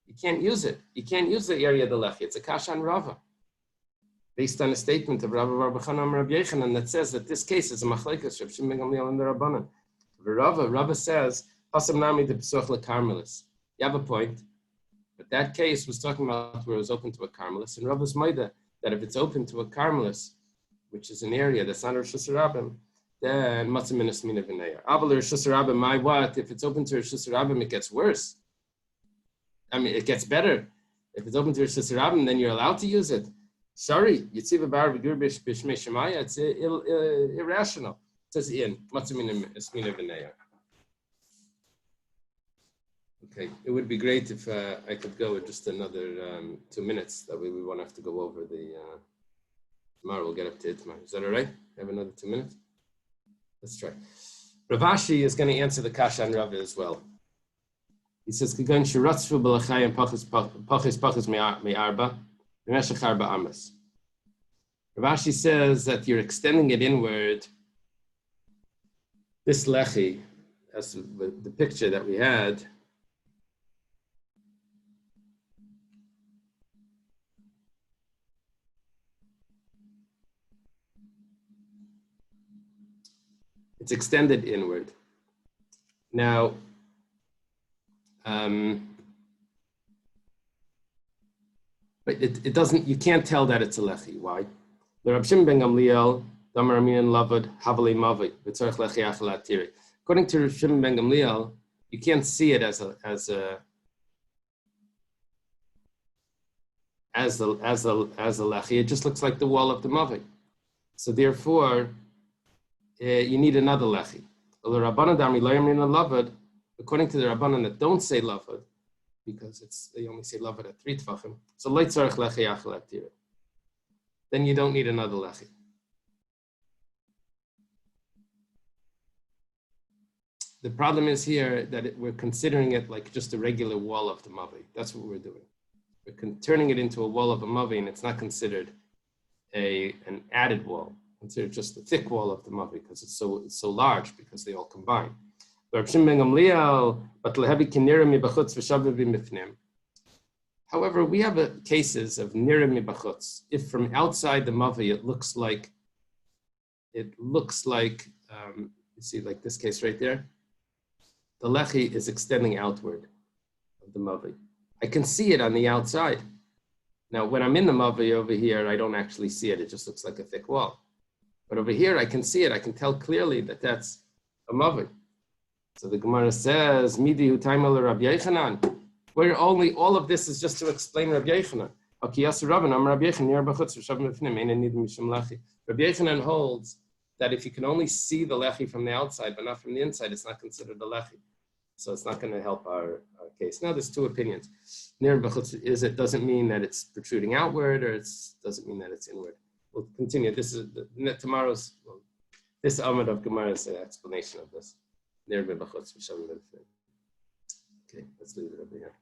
you can't use it. You can't use the area of the lechi. It's a kasha on Rava. Based on a statement of Rabbi Bar Bachana Rabbi Yechanan that says that this case is a machlekes Reb Shimon ben Gamliel and the Rabbanan. Rava says, Pasam nami de pesuach lekarmelis. You have a point, but that case was talking about where it was open to a carmelis, and Rava's maida that if it's open to a carmelis, which is an area that's not Rosh Hashanah, then matzah minas mina v'neir. Aval Rosh Hashanah, my what? If it's open to Rosh Hashanah, it gets worse. I mean, it gets better. If it's open to Rosh Hashanah, then you're allowed to use it. Sorry, Yitziva bar v'gur b'shmei shemaya. It's irrational. It says in matzah minas mina v'neir. Okay, it would be great if I could go with just another 2 minutes. That way we won't have to go over the. Tomorrow we'll get up to it tomorrow. Is that all right? Have another 2 minutes? Let's try. Rav Ashi is going to answer the kasha on Rava as well. He says, "Kagan shiratzfu b'lachayim pachis me'arba b'meshach arba amas." Rav Ashi says that you're extending it inward. This lechi, as the picture that we had. It's extended inward. Now, but it doesn't, you can't tell that it's a lechi. Why? The Reb Shimon ben Gamliel, Damar Amin Lavad, Havali Mavi, V'tzorech lechi achalat tiri. According to Reb Shimon ben Gamliel, you can't see it as the lechi. It just looks like the wall of the Mavi. So therefore, you need another lechi. According to the Rabbanan that don't say lavad, because they only say lavad at 3 tvachim, so leitzarech lechi achalat tira. Then you don't need another lechi. The problem is here that we're considering it like just a regular wall of the mavi. That's what we're doing. We're turning it into a wall of a mavi, and it's not considered an added wall. Consider just the thick wall of the mavi because it's so large because they all combine. However, we have cases of nira mibachutz. If from outside the mavi it looks like you see, like this case right there, the lechi is extending outward of the mavi. I can see it on the outside. Now, when I'm in the Mavi over here, I don't actually see it. It just looks like a thick wall. But over here, I can see it. I can tell clearly that that's a Mavi. So the Gemara says, Midi Utaimel Rabbi Yechanan. Where only all of this is just to explain Rabbi Yechanan. Rabbi Yechanan holds that if you can only see the lechi from the outside, but not from the inside, it's not considered a lechi. So it's not going to help our case. Now there's two opinions. Doesn't mean that it's protruding outward, or doesn't mean that it's inward. We'll continue. This is this Amud of Gemara is an explanation of this. Okay, let's leave it over here.